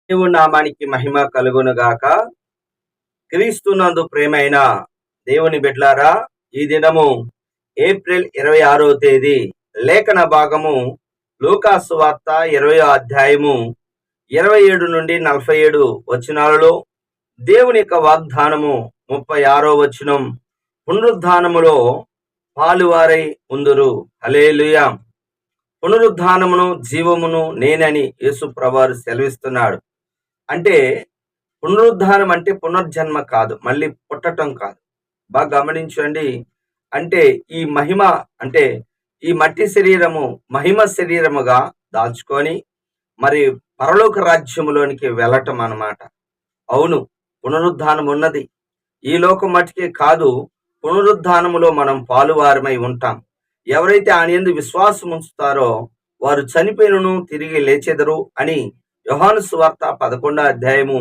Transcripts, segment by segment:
దేవుని నామానికి మహిమ కలుగును గాక. క్రీస్తునందు ప్రేమైన దేవుని బిడ్డలారా, ఈ దినము ఏప్రిల్ 26వ తేదీ లేఖన భాగము లూకాసు వార్త 20వ అధ్యాయము 27 నుండి 47 వచనాలలో దేవుని యొక్క వాగ్దానము 36వ వచనం, పునరుద్ధానములో పాలువారై ఉందురు. హల్లెలూయా. పునరుద్ధానమును జీవమును నేనని యేసు ప్రభువారు సెలవిస్తున్నాడు. అంటే పునరుద్ధానం అంటే పునర్జన్మ కాదు, మళ్ళీ పుట్టటం కాదు. బాగా గమనించండి. అంటే ఈ మహిమ అంటే ఈ మట్టి శరీరము మహిమ శరీరముగా దాల్చుకొని మరి పరలోక రాజ్యములోనికి వెళ్ళటం అన్నమాట. అవును, పునరుద్ధానం ఉన్నది. ఈ లోకం మట్టికే కాదు, పునరుద్ధానములో మనం పాలువారమై ఉంటాం. ఎవరైతే ఆయన యందు విశ్వాసం ఉంచుతారో వారు చనిపోయినను తిరిగి లేచెదరు అని యోహాను సువార్త 11వ అధ్యాయము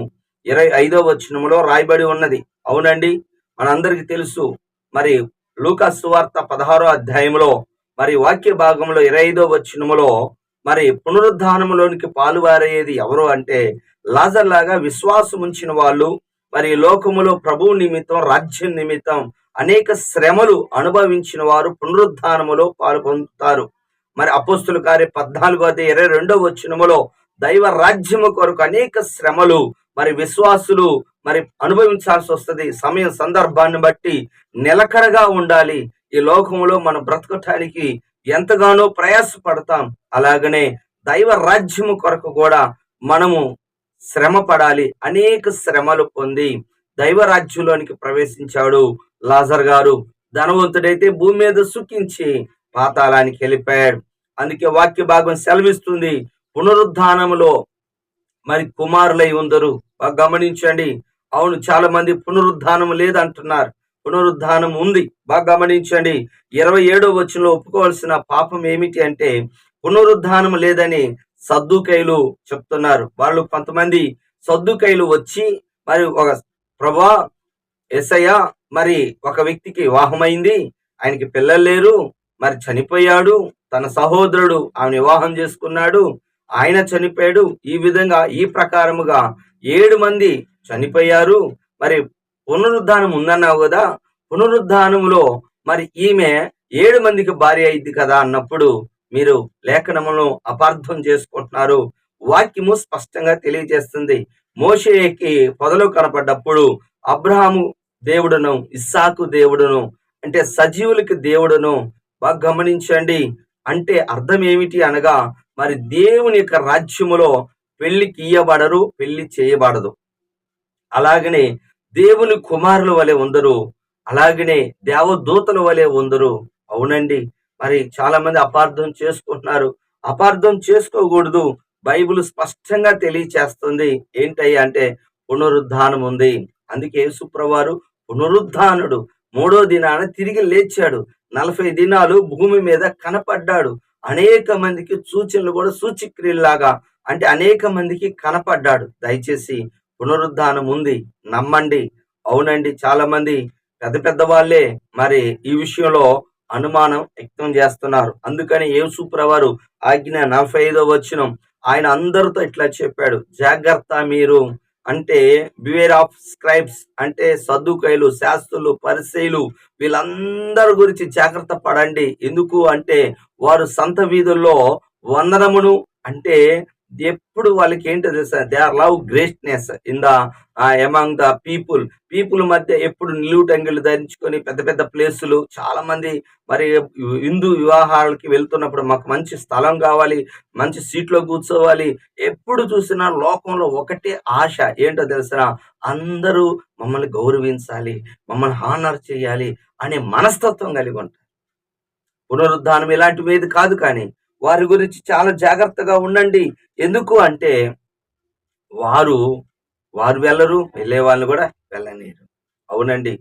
25వ వచనములో రాయబడి ఉన్నది. అవునండి, మనందరికి తెలుసు. మరి లూకా సువార్త 16వ అధ్యాయములో మరి వాక్య భాగంలో 25వ వచనములో మరి పునరుద్ధానములోనికి పాలువారయ్యేది ఎవరు అంటే లాజర్ లాగా విశ్వాసం ఉంచిన వాళ్ళు, మరి లోకములో ప్రభువు నిమిత్తం రాజ్యం నిమిత్తం అనేక శ్రమలు అనుభవించిన వారు పునరుద్ధానములో పాలు పొందుతారు. మరి అపోస్తుల కార్యం 14వ వచనములో దైవ రాజ్యము కొరకు అనేక శ్రమలు మరి విశ్వాసులు మరి అనుభవించాల్సి వస్తుంది. సమయం సందర్భాన్ని బట్టి నిలకడగా ఉండాలి. ఈ లోకములో మనం బ్రతకటానికి ఎంతగానో ప్రయాసపడతాం. అలాగనే దైవ రాజ్యము కొరకు కూడా మనము శ్రమ పడాలి. అనేక శ్రమలు పొంది దైవ రాజ్యంలోనికి ప్రవేశించాడు లాజర్ గారు. ధనవంతుడైతే భూమి మీద సుఖించి పాతాళానికి వెళ్ళిపోయాడు. అందుకే వాక్య భాగం సెలవిస్తుంది, పునరుద్ధానములో మరి కుమారులై ఉందరు. గమనించండి. అవును, చాలా మంది పునరుద్ధానం లేదంటున్నారు. పునరుద్ధానం ఉంది. బాగా గమనించండి. 27వ వచనంలో ఒప్పుకోవాల్సిన పాపం ఏమిటి అంటే పునరుద్ధానం లేదని సద్దూకైలు చెప్తున్నారు. వాళ్ళు కొంతమంది సద్దూకైలు వచ్చి మరి ఒక ప్రభా యేసయ్య, మరి ఒక వ్యక్తికి వివాహమైంది, ఆయనకి పిల్లలు లేరు, మరి చనిపోయాడు, తన సహోదరుడు ఆమె వివాహం చేసుకున్నాడు, ఆయన చనిపోయాడు. ఈ విధంగా ఈ ప్రకారముగా 7 మంది చనిపోయారు. మరి పునరుద్ధానం ఉందన్నావు కదా, పునరుద్ధానములో మరి ఈమె 7 మందికి భార్య అయింది కదా అన్నప్పుడు మీరు లేఖనమును అపార్థం చేసుకుంటున్నారు. వాక్యము స్పష్టంగా తెలియజేస్తుంది. మోషేకి పొదలో కనపడ్డప్పుడు అబ్రహాము దేవుడును, ఇస్సాకు దేవుడును, అంటే సజీవులకి దేవుడును. బాగా గమనించండి. అంటే అర్థం ఏమిటి అనగా మరి దేవుని యొక్క రాజ్యములో పెళ్లికి ఇయ్యబడరు, పెళ్లి చేయబడదు. అలాగనే దేవుని కుమారుల వలె ఉందరు, అలాగనే దేవదూతల వలె ఉందరు. అవునండి, మరి చాలా మంది అపార్థం చేసుకుంటున్నారు. అపార్థం చేసుకోకూడదు. బైబిల్ స్పష్టంగా తెలియచేస్తుంది. ఏంటయ్యా అంటే పునరుద్ధానం ఉంది. అందుకే యేసుప్రభువారు పునరుద్ధానుడు. 3వ దినాన తిరిగి లేచాడు. 40 దినాలు భూమి మీద కనపడ్డాడు. అనేక మందికి సూచనలు కూడా సూచక్రియలాగా అంటే అనేక మందికి కనపడ్డాడు. దయచేసి పునరుద్ధానం ఉంది, నమ్మండి. అవునండి, చాలా మంది పెద్ద పెద్ద వాళ్ళే మరి ఈ విషయంలో అనుమానం వ్యక్తం చేస్తున్నారు. అందుకని యేసుప్రభువారు ఆజ్ఞ 45వ వచనం ఆయన అందరితో ఇట్లా చెప్పాడు, జాగ్రత్త మీరు, అంటే బివేర్ ఆఫ్ స్క్రైబ్స్, అంటే సద్దుకైలు, శాస్త్రులు, పరిసయ్యులు, వీళ్ళందరి గురించి జాగ్రత్త పడండి. ఎందుకు అంటే వారు సంత వీధుల్లో వందనమును, అంటే ఎప్పుడు వాళ్ళకి ఏంటో తెలుసా, they are love greatness in the among the people మధ్య ఎప్పుడు నిలువుటంగిలు ధరించుకొని పెద్ద పెద్ద ప్లేసులు. చాలా మంది మరి హిందూ వివాహాలకి వెళ్తున్నప్పుడు మాకు మంచి స్థలం కావాలి, మంచి సీట్లో కూర్చోవాలి, ఎప్పుడు చూసినా లోకంలో ఒకటే ఆశ. ఏంటో తెలుసా, అందరూ మమ్మల్ని గౌరవించాలి, మమ్మల్ని హానర్ చేయాలి అనే మనస్తత్వం కలిగి ఉంటారు. పునరుద్ధానం ఇలాంటివి కాదు, కానీ వారి గురించి చాలా జాగ్రత్తగా ఉండండి. ఎందుకు అంటే వారు వెళ్ళరు, వెళ్ళే వాళ్ళు కూడా వెళ్ళలేరు. అవునండి,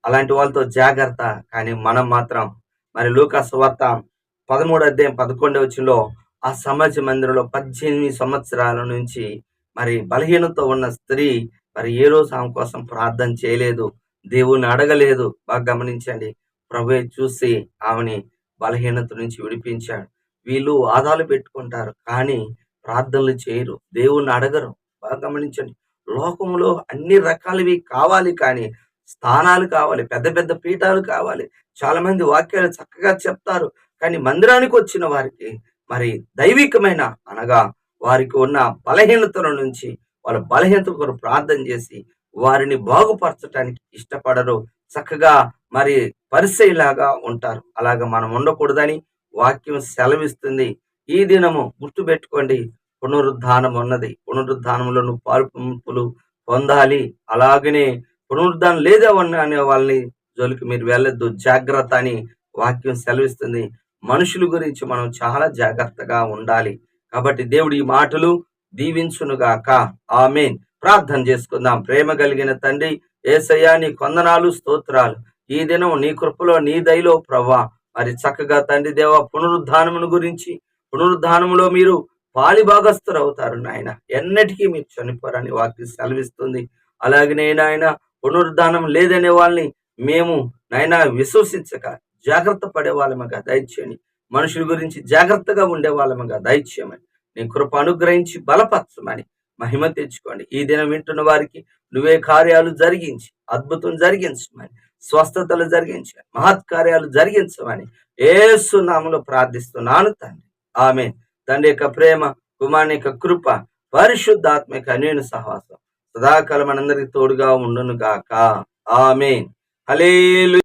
అలాంటి వాళ్ళతో జాగ్రత్త. కానీ మనం మాత్రం మరి లూకా సువార్త 13వ అధ్యాయం 11వ వచనంలో ఆ సమాజ మందిరంలో 18 సంవత్సరాల నుంచి మరి బలహీనతో ఉన్న స్త్రీ మరి ఏ రోజు ఆమె కోసం ప్రార్థన చేయలేదు, దేవుణ్ణి అడగలేదు. బాగా గమనించండి. ప్రభువే చూసి ఆమెని బలహీనత నుంచి విడిపించాడు. వీళ్ళు వాదాలు పెట్టుకుంటారు, కానీ ప్రార్థనలు చేయరు, దేవుణ్ణి అడగరు. బాగా గమనించండి. లోకంలో అన్ని రకాలవి కావాలి కానీ, స్థానాలు కావాలి, పెద్ద పెద్ద పీఠాలు కావాలి. చాలామంది వాక్యాలు చక్కగా చెప్తారు. కానీ మందిరానికొచ్చిన వారికి మరి దైవికమైన అనగా వారికి ఉన్న బలహీనతల నుంచి వాళ్ళ బలహీనత కొరకు ప్రార్థన చేసి వారిని బాగుపరచటానికి ఇష్టపడరు. చక్కగా మరి పరిసయ్యలాగా ఉంటారు. అలాగా మనం ఉండకూడదని వాక్యం సెలవిస్తుంది. ఈ దినము గుర్తుపెట్టుకోండి, పునరుద్ధానం ఉన్నది. పునరుద్ధానంలో నువ్వు పాల్పంపులు పొందాలి. అలాగనే పునరుద్ధానం లేదా అనే వాళ్ళని జోలికి మీరు వెళ్ళొద్దు, జాగ్రత్త అని వాక్యం సెలవిస్తుంది. మనుషుల గురించి మనం చాలా జాగ్రత్తగా ఉండాలి. కాబట్టి దేవుడు ఈ మాటలు దీవించునుగాక. ఆమేన్. ప్రార్థన చేసుకుందాం. ప్రేమ కలిగిన తండ్రి యేసయ్యా, నీ కొందనాలు, స్తోత్రాలు. ఈ దినం నీ కృపలో నీ దయలో ప్రవ్వా మరి చక్కగా తండ్రి దేవ పునరుద్ధానమును గురించి, పునరుద్ధానములో మీరు పాలిభాగస్తులు అవుతారు నాయన. ఎన్నటికీ మీరు చనిపోరని వాక్యం సెలవిస్తుంది. అలాగనే నాయన పునరుద్ధానం లేదనే వాళ్ళని మేము నాయన విశ్వసించక జాగ్రత్త పడే వాళ్ళముగా దయచేయండి. మనుషుల గురించి జాగ్రత్తగా ఉండే వాళ్ళముగా దయచేయమని నీ కృప అనుగ్రహించి బలపరచమని మహిమ తెచ్చుకోండి. ఈ దినం వింటున్న వారికి నువ్వే కార్యాలు జరిగించి అద్భుతం జరిగించమని, స్వస్థతలు జరిగించమని, మహత్కార్యాలు జరిగించమని యేసు నామములో ప్రార్థిస్తున్నాను తండ్రి. ఆమేన్. తండ్రి యొక్క ప్రేమ, కుమారుని యొక్క కృప, పరిశుద్ధాత్మిక అన్యోన్య సహవాసం సదాకాలం మనందరికి తోడుగా ఉండును గాక. ఆమేన్. హల్లెలూయా.